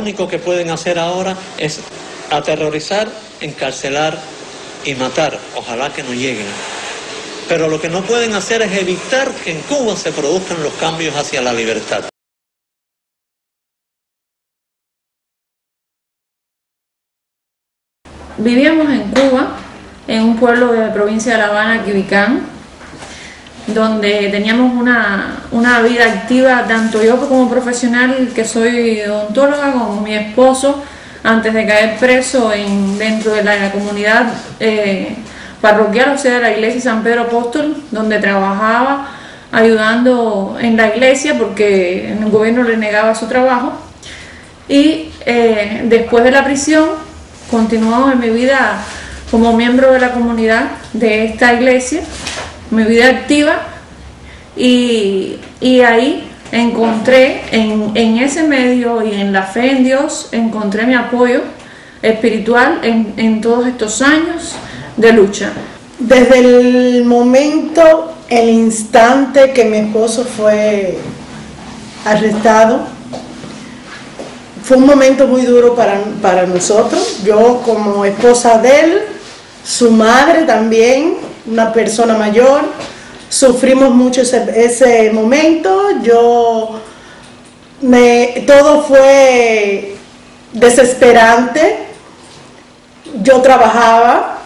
Lo único que pueden hacer ahora es aterrorizar, encarcelar y matar. Ojalá que no lleguen. Pero lo que no pueden hacer es evitar que en Cuba se produzcan los cambios hacia la libertad. Vivíamos en Cuba, en un pueblo de la provincia de La Habana, Quibicán, donde teníamos una vida activa, tanto yo como profesional, que soy odontóloga, como mi esposo, antes de caer preso dentro de la comunidad parroquial, o sea, de la iglesia San Pedro Apóstol, donde trabajaba ayudando en la iglesia porque el gobierno le negaba su trabajo. Y después de la prisión continuamos en mi vida como miembro de la comunidad de esta iglesia, mi vida activa, y ahí encontré en ese medio y en la fe en Dios, encontré mi apoyo espiritual en todos estos años de lucha. Desde el momento, el instante que mi esposo fue arrestado, fue un momento muy duro para nosotros. Yo como esposa de él, su madre también, una persona mayor, sufrimos mucho ese momento. Todo fue desesperante. Yo trabajaba,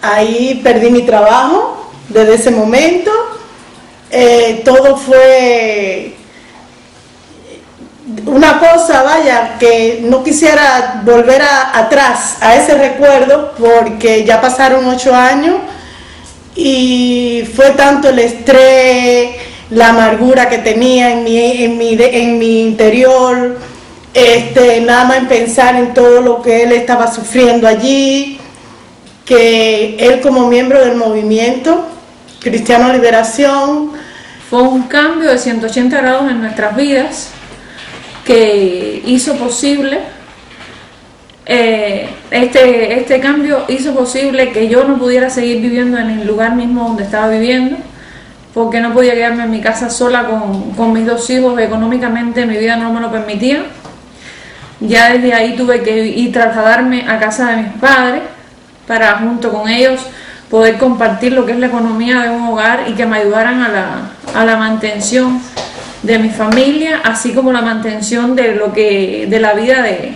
ahí perdí mi trabajo desde ese momento. Todo fue una cosa, vaya, que no quisiera volver atrás a ese recuerdo, porque ya pasaron 8 años y fue tanto el estrés, la amargura que tenía en mi interior, nada más en pensar en todo lo que él estaba sufriendo allí, que él como miembro del movimiento Cristiano Liberación. Fue un cambio de 180 grados en nuestras vidas que hizo posible, este cambio hizo posible que yo no pudiera seguir viviendo en el lugar mismo donde estaba viviendo, porque no podía quedarme en mi casa sola con mis 2 hijos. Económicamente mi vida no me lo permitía. Ya desde ahí tuve que ir trasladarme a casa de mis padres para junto con ellos poder compartir lo que es la economía de un hogar y que me ayudaran a la mantención de mi familia, así como la mantención de la vida, de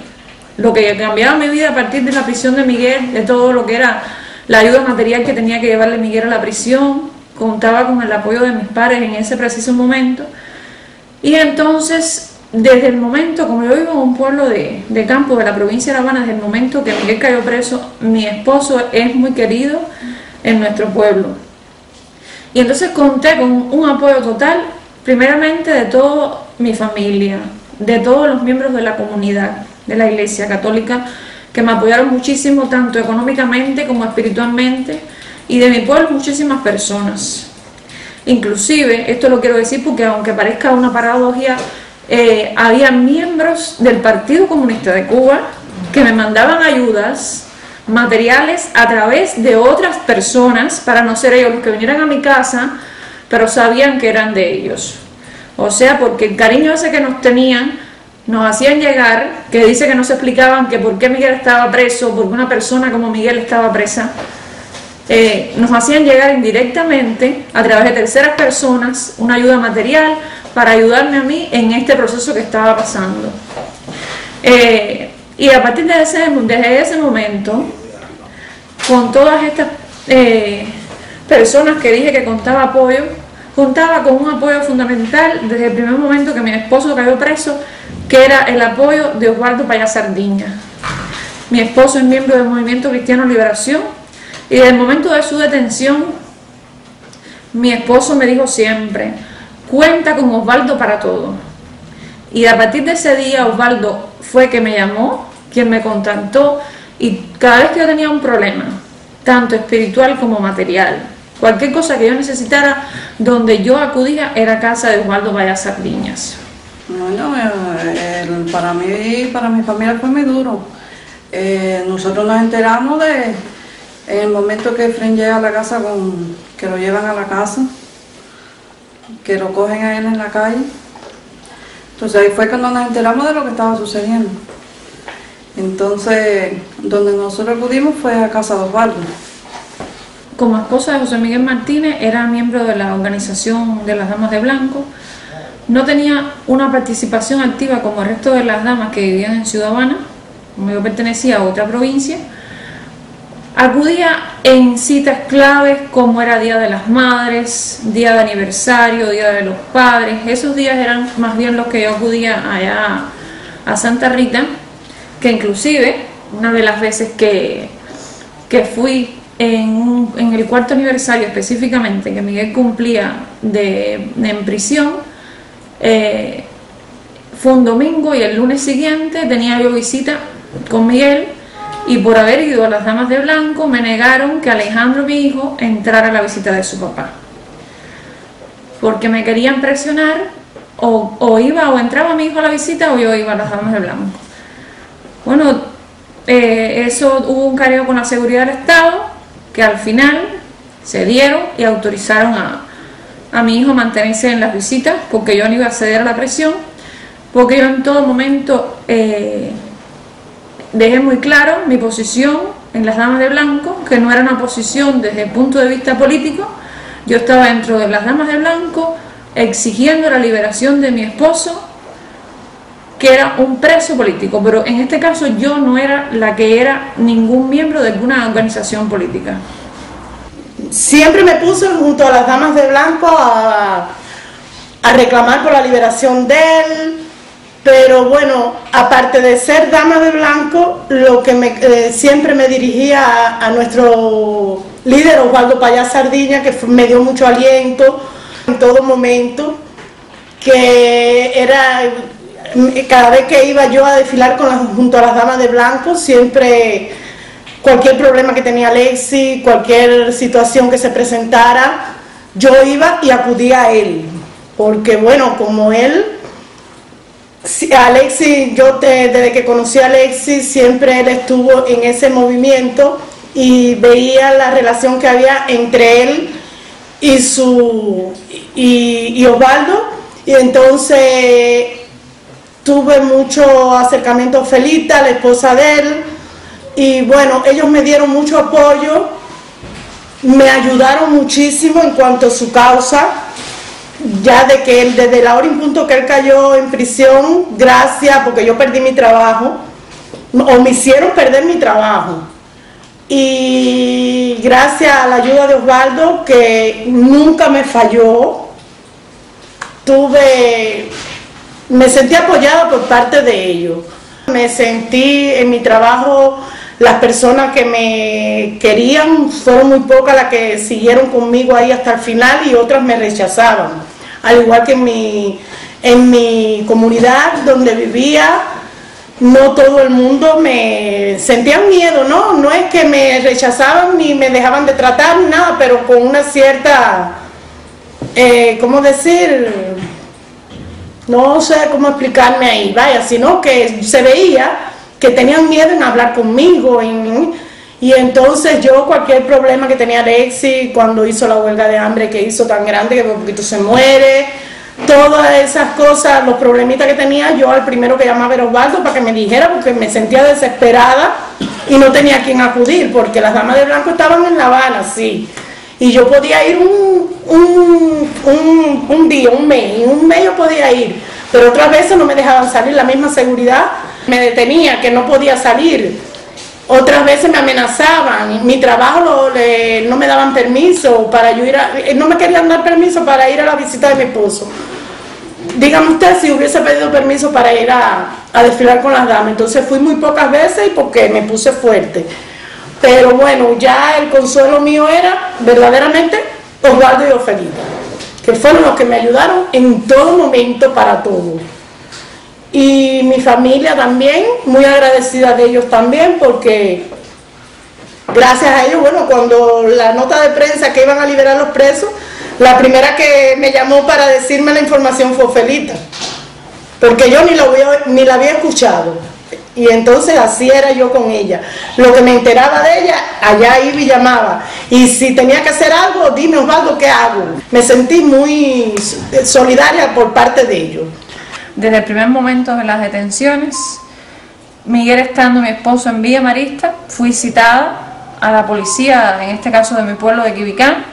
lo que cambiaba mi vida a partir de la prisión de Miguel, de todo lo que era la ayuda material que tenía que llevarle Miguel a la prisión. Contaba con el apoyo de mis padres en ese preciso momento. Y entonces, desde el momento, como yo vivo en un pueblo de campo de la provincia de La Habana, desde el momento que Miguel cayó preso, mi esposo es muy querido en nuestro pueblo. Y entonces conté con un apoyo total, primeramente de toda mi familia, de todos los miembros de la comunidad, de la Iglesia Católica, que me apoyaron muchísimo, tanto económicamente como espiritualmente, y de mi pueblo muchísimas personas. Inclusive, esto lo quiero decir porque aunque parezca una paradoja, había miembros del Partido Comunista de Cuba que me mandaban ayudas materiales a través de otras personas, para no ser ellos los que vinieran a mi casa, pero sabían que eran de ellos. O sea, porque el cariño ese que nos tenían, nos hacían llegar, que dice que no se explicaban que por qué Miguel estaba preso, porque una persona como Miguel estaba presa, nos hacían llegar indirectamente, a través de terceras personas, una ayuda material para ayudarme a mí en este proceso que estaba pasando. Y a partir desde ese momento, con todas estas personas que dije que contaba apoyo, contaba con un apoyo fundamental desde el primer momento que mi esposo cayó preso, que era el apoyo de Osvaldo Payá Sardiña. Mi esposo es miembro del Movimiento Cristiano Liberación, y desde el momento de su detención, mi esposo me dijo siempre: cuenta con Osvaldo para todo. Y a partir de ese día, Osvaldo fue que me llamó, quien me contactó, y cada vez que yo tenía un problema, tanto espiritual como material, cualquier cosa que yo necesitara, donde yo acudía era casa de Osvaldo Payá Sardiñas. Bueno, para mí y para mi familia fue muy duro. Nosotros nos enteramos en el momento que Efren llega a la casa, que lo llevan a la casa, que lo cogen a él en la calle. Entonces ahí fue cuando nos enteramos de lo que estaba sucediendo. Entonces, donde nosotros acudimos fue a casa de Osvaldo. Como esposa de José Miguel Martínez, era miembro de la organización de las Damas de Blanco. No tenía una participación activa como el resto de las damas que vivían en Ciudad Habana, como yo pertenecía a otra provincia. Acudía en citas claves como era Día de las Madres, Día de Aniversario, Día de los Padres. Esos días eran más bien los que yo acudía allá a Santa Rita, que inclusive una de las veces que fui en el cuarto aniversario específicamente, que Miguel cumplía en prisión, fue un domingo y el lunes siguiente tenía yo visita con Miguel, y por haber ido a las Damas de Blanco me negaron que Alejandro, mi hijo, entrara a la visita de su papá, porque me querían presionar, o entraba mi hijo a la visita o yo iba a las Damas de Blanco. Bueno, eso hubo un careo con la seguridad del Estado, que al final se dieron y autorizaron a mi hijo a mantenerse en las visitas, porque yo no iba a ceder a la presión, porque yo en todo momento dejé muy claro mi posición en las Damas de Blanco, que no era una posición desde el punto de vista político. Yo estaba dentro de las Damas de Blanco exigiendo la liberación de mi esposo, que era un preso político, pero en este caso yo no era la que era ningún miembro de alguna organización política. Siempre me puse junto a las Damas de Blanco a reclamar por la liberación de él, pero bueno, aparte de ser Dama de Blanco, lo que siempre me dirigía a nuestro líder Osvaldo Payá Sardiña, que me dio mucho aliento en todo momento, que era... Cada vez que iba yo a desfilar junto a las Damas de Blanco, siempre, cualquier problema que tenía Alexis, cualquier situación que se presentara, yo iba y acudía a él, porque bueno, como él, Alexis, desde que conocí a Alexis, siempre él estuvo en ese movimiento y veía la relación que había entre él y Osvaldo, y entonces tuve mucho acercamiento a Felita, la esposa de él, y bueno, ellos me dieron mucho apoyo, me ayudaron muchísimo en cuanto a su causa, ya de que él, desde la hora en punto que él cayó en prisión, gracias, porque yo perdí mi trabajo, o me hicieron perder mi trabajo, y gracias a la ayuda de Osvaldo, que nunca me falló, me sentí apoyada por parte de ellos. Me sentí en mi trabajo, las personas que me querían fueron muy pocas las que siguieron conmigo ahí hasta el final, y otras me rechazaban. Al igual que en mi comunidad donde vivía, no todo el mundo me sentían miedo, ¿no? No es que me rechazaban ni me dejaban de tratar, nada, pero con una cierta, ¿cómo decir? No sé cómo explicarme ahí, vaya, sino que se veía que tenían miedo en hablar conmigo, y entonces yo cualquier problema que tenía Alexis, cuando hizo la huelga de hambre que hizo tan grande que por poquito se muere, todas esas cosas, los problemitas que tenía, yo al primero que llamaba era Osvaldo para que me dijera, porque me sentía desesperada y no tenía a quién acudir, porque las Damas de Blanco estaban en La Habana, sí, y yo podía ir un día, un mes yo podía ir, pero otras veces no me dejaban salir, la misma seguridad me detenía, que no podía salir, otras veces me amenazaban, mi trabajo no me daban permiso para yo no me querían dar permiso para ir a la visita de mi esposo. Dígame usted si hubiese pedido permiso para ir a desfilar con las damas, entonces fui muy pocas veces y porque me puse fuerte. Pero bueno, ya el consuelo mío era verdaderamente Osvaldo y Ofelita, que fueron los que me ayudaron en todo momento para todo. Y mi familia también, muy agradecida de ellos también, porque gracias a ellos, bueno, cuando la nota de prensa que iban a liberar los presos, la primera que me llamó para decirme la información fue Ofelita, porque yo ni la había escuchado. Y entonces así era yo con ella. Lo que me enteraba de ella, allá iba y llamaba. Y si tenía que hacer algo, dime Osvaldo, ¿qué hago? Me sentí muy solidaria por parte de ellos. desde el primer momento de las detenciones. Miguel estando mi esposo en Villa Marista, fui citada a la policía, en este caso de mi pueblo de Quibicán.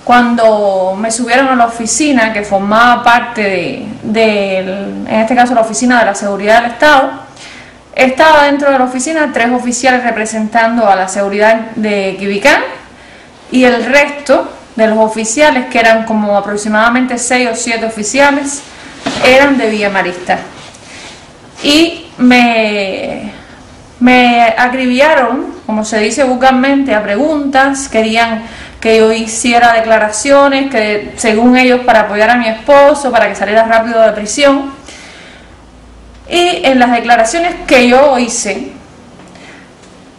Cuando me subieron a la oficina, que formaba parte en este caso la oficina de la seguridad del Estado, estaba dentro de la oficina 3 oficiales representando a la seguridad de Quibicán y el resto de los oficiales, que eran como aproximadamente 6 o 7 oficiales, eran de Villa Marista. Y me acribillaron, como se dice vulgarmente, a preguntas. Querían que yo hiciera declaraciones, que según ellos para apoyar a mi esposo, para que saliera rápido de prisión. Y en las declaraciones que yo hice,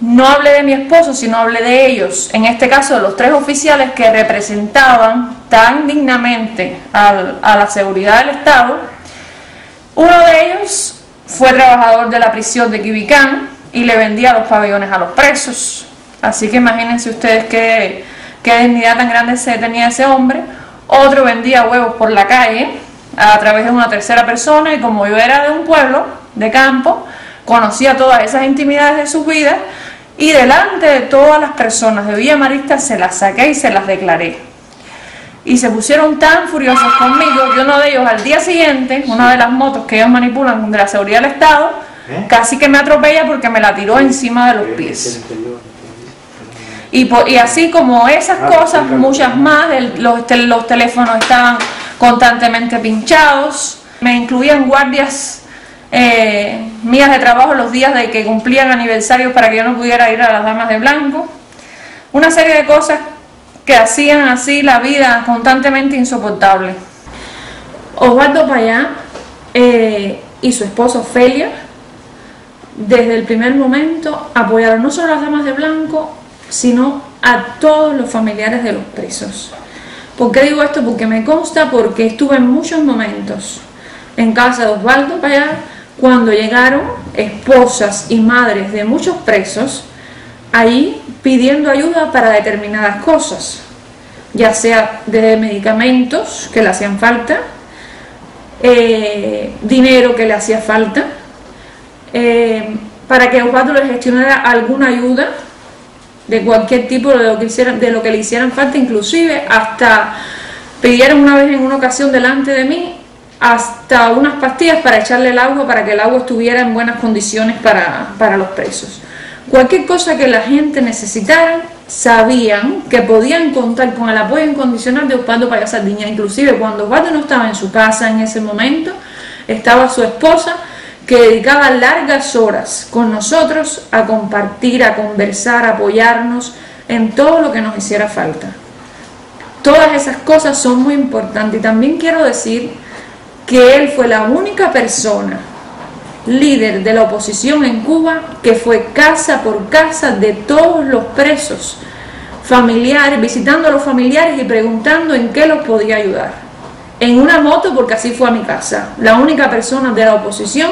no hablé de mi esposo, sino hablé de ellos, en este caso de los 3 oficiales que representaban tan dignamente a la seguridad del Estado. Uno de ellos fue trabajador de la prisión de Quibicán y le vendía los pabellones a los presos. Así que imagínense ustedes qué dignidad tan grande tenía ese hombre. Otro vendía huevos por la calle a través de una tercera persona, y como yo era de un pueblo, de campo, conocía todas esas intimidades de sus vidas, y delante de todas las personas de Villa Marista se las saqué y se las declaré. Y se pusieron tan furiosos conmigo que uno de ellos al día siguiente, una de las motos que ellos manipulan de la seguridad del Estado, casi que me atropella porque me la tiró encima de los pies. Y así como esas cosas, muchas más. Los teléfonos estaban constantemente pinchados, me incluían guardias mías de trabajo los días de que cumplían aniversarios para que yo no pudiera ir a las damas de blanco. Una serie de cosas que hacían así la vida constantemente insoportable. Osvaldo Payá y su esposa Ofelia, desde el primer momento, apoyaron no solo a las damas de blanco, sino a todos los familiares de los presos. ¿Por qué digo esto? Porque me consta, porque estuve en muchos momentos en casa de Osvaldo Payá cuando llegaron esposas y madres de muchos presos ahí pidiendo ayuda para determinadas cosas, ya sea de medicamentos que le hacían falta, dinero que le hacía falta, para que Osvaldo les gestionara alguna ayuda de cualquier tipo, de lo que le hicieran falta. Inclusive hasta pidieron una vez, en una ocasión delante de mí, hasta unas pastillas para echarle el agua, para que el agua estuviera en buenas condiciones para los presos. Cualquier cosa que la gente necesitara, sabían que podían contar con el apoyo incondicional de Osvaldo Payá Sardiña. Inclusive cuando Osvaldo no estaba en su casa en ese momento, estaba su esposa, que dedicaba largas horas con nosotros a compartir, a conversar, a apoyarnos en todo lo que nos hiciera falta. Todas esas cosas son muy importantes. Y también quiero decir que él fue la única persona líder de la oposición en Cuba que fue casa por casa de todos los presos, familiares, visitando a los familiares y preguntando en qué los podía ayudar. En una moto, porque así fue a mi casa, la única persona de la oposición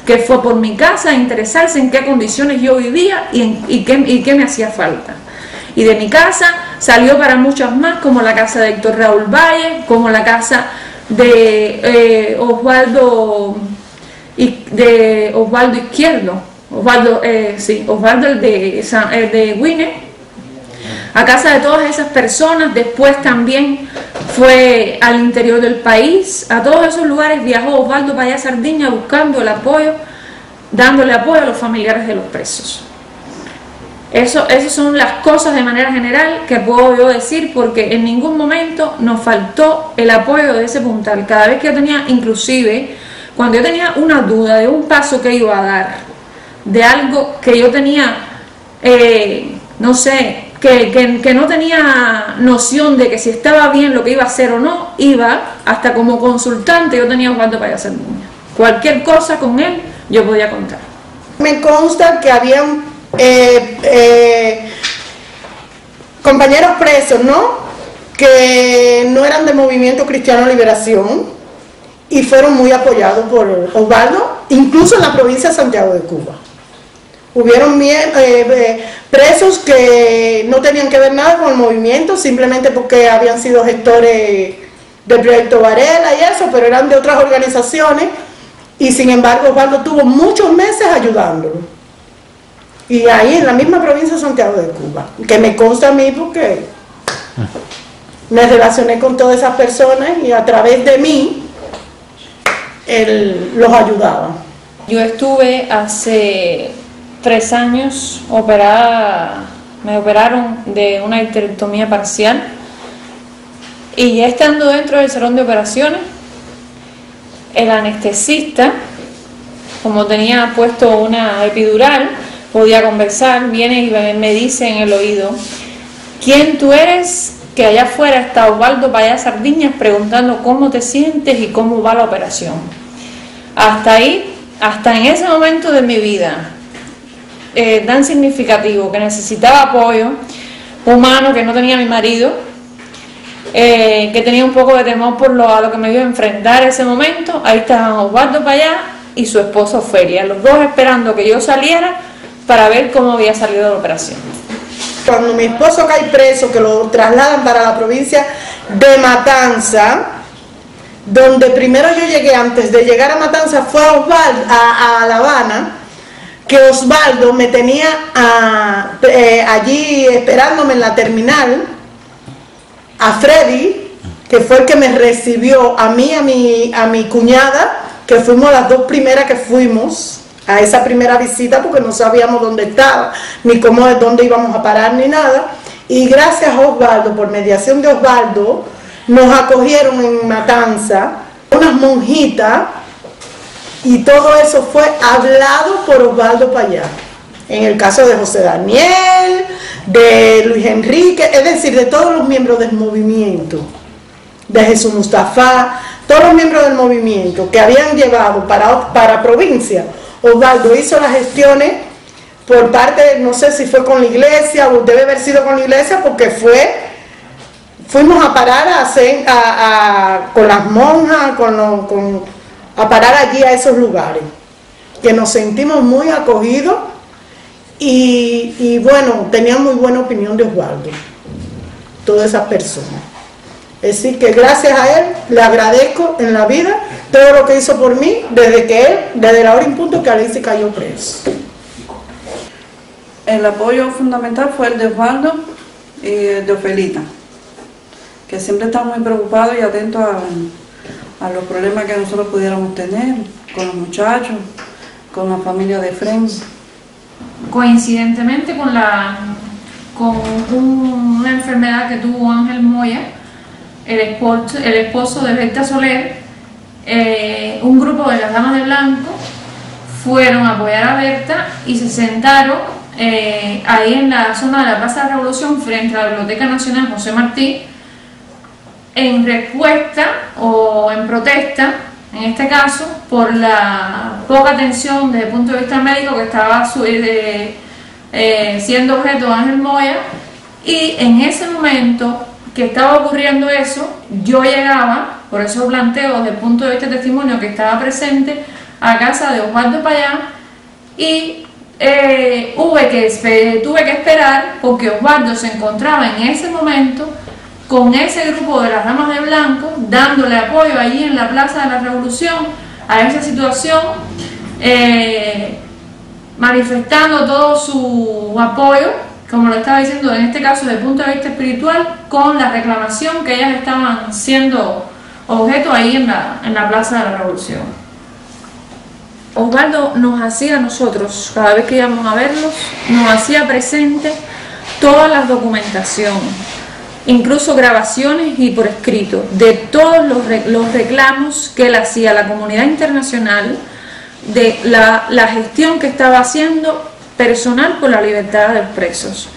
que fue por mi casa a interesarse en qué condiciones yo vivía y qué me hacía falta. Y de mi casa salió para muchas más, como la casa de Héctor Raúl Valle, como la casa de Osvaldo Izquierdo, Osvaldo el de Guine, a casa de todas esas personas. Después también fue al interior del país, a todos esos lugares viajó Osvaldo Payá Sardiña buscando el apoyo, dándole apoyo a los familiares de los presos. Esas son las cosas de manera general que puedo yo decir, porque en ningún momento nos faltó el apoyo de ese puntal. Cada vez que yo tenía, inclusive cuando yo tenía una duda de un paso que iba a dar, de algo que yo tenía, no sé, que no tenía noción de que si estaba bien lo que iba a hacer o no, iba hasta como consultante. Yo tenía Osvaldo Payá Sardiña. Cualquier cosa con él yo podía contar. Me consta que habían compañeros presos, ¿no?, que no eran de Movimiento Cristiano Liberación y fueron muy apoyados por Osvaldo, incluso en la provincia de Santiago de Cuba. Hubieron presos que no tenían que ver nada con el movimiento, simplemente porque habían sido gestores del proyecto Varela y eso, pero eran de otras organizaciones, y sin embargo Osvaldo tuvo muchos meses ayudándolo. Y ahí en la misma provincia de Santiago de Cuba, que me consta a mí porque me relacioné con todas esas personas y a través de mí él los ayudaba. Yo estuve hace 3 años operada, me operaron de una histerectomía parcial, y ya estando dentro del salón de operaciones, el anestesista, como tenía puesto una epidural, podía conversar, viene y me dice en el oído: ¿quién tú eres? Que allá afuera está Osvaldo Payá Sardiñas preguntando cómo te sientes y cómo va la operación. Hasta ahí, hasta en ese momento de mi vida tan significativo, que necesitaba apoyo humano, que no tenía mi marido, que tenía un poco de temor a lo que me iba a enfrentar ese momento, ahí estaban Osvaldo Payá y su esposa Ofelia, los dos esperando que yo saliera para ver cómo había salido la operación. Cuando mi esposo cae preso, que lo trasladan para la provincia de Matanza, donde primero yo llegué, antes de llegar a Matanza, fue a La Habana, que Osvaldo me tenía allí esperándome en la terminal, a Freddy, que fue el que me recibió, a mí, a mi cuñada, que fuimos las 2 primeras que fuimos a esa primera visita, porque no sabíamos dónde estaba, ni dónde íbamos a parar, ni nada. Y gracias a Osvaldo, por mediación de Osvaldo, nos acogieron en Matanza unas monjitas, y todo eso fue hablado por Osvaldo Payá. En el caso de José Daniel, de Luis Enrique, es decir, de todos los miembros del movimiento, de Jesús Mustafa, todos los miembros del movimiento que habían llevado para provincia, Osvaldo hizo las gestiones por parte, no sé si fue con la iglesia o debe haber sido con la iglesia, porque fuimos a parar con las monjas, a parar allí a esos lugares, que nos sentimos muy acogidos y bueno, tenían muy buena opinión de Osvaldo, todas esas personas. Es decir, que gracias a él le agradezco en la vida todo lo que hizo por mí desde la hora en punto que Alicia cayó preso. El apoyo fundamental fue el de Osvaldo y el de Ofelita, que siempre estaban muy preocupados y atentos a los problemas que nosotros pudiéramos tener con los muchachos, con la familia de Fren. Coincidentemente con una enfermedad que tuvo Ángel Moya, el esposo de Berta Soler, un grupo de las Damas de Blanco fueron a apoyar a Berta y se sentaron ahí en la zona de la Plaza de la Revolución, frente a la Biblioteca Nacional José Martí, en respuesta o en protesta, en este caso, por la poca atención desde el punto de vista médico que estaba siendo objeto de Ángel Moya. Y en ese momento que estaba ocurriendo eso, yo llegaba, por eso planteo desde el punto de vista de testimonio que estaba presente, a casa de Osvaldo Payá, y tuve que esperar porque Osvaldo se encontraba en ese momento con ese grupo de las Damas de Blanco, dándole apoyo allí en la Plaza de la Revolución a esa situación, manifestando todo su apoyo, como lo estaba diciendo en este caso desde el punto de vista espiritual, con la reclamación que ellas estaban siendo objeto ahí en la Plaza de la Revolución. Osvaldo nos hacía a nosotros, cada vez que íbamos a verlos, nos hacía presente todas las documentaciones, incluso grabaciones y por escrito, de todos los reclamos que él hacía a la comunidad internacional, de la gestión que estaba haciendo personal por la libertad de los presos.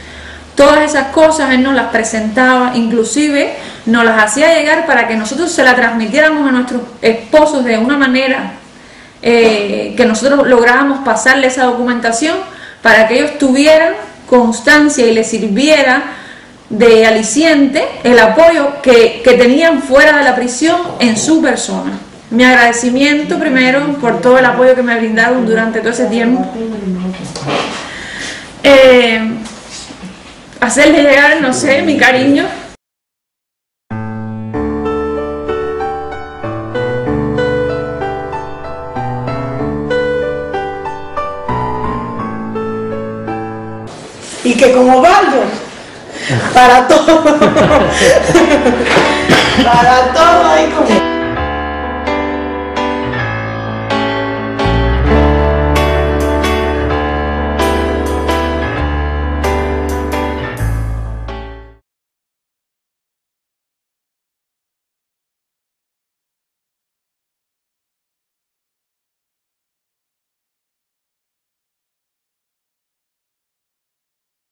Todas esas cosas él nos las presentaba, inclusive nos las hacía llegar para que nosotros se las transmitiéramos a nuestros esposos de una manera que nosotros lográbamos pasarle esa documentación para que ellos tuvieran constancia y les sirviera de aliciente el apoyo que tenían fuera de la prisión en su persona. Mi agradecimiento primero por todo el apoyo que me brindaron durante todo ese tiempo. Hacerle llegar, no sé, mi cariño. que con Osvaldo, para todo, para todo ahí con él.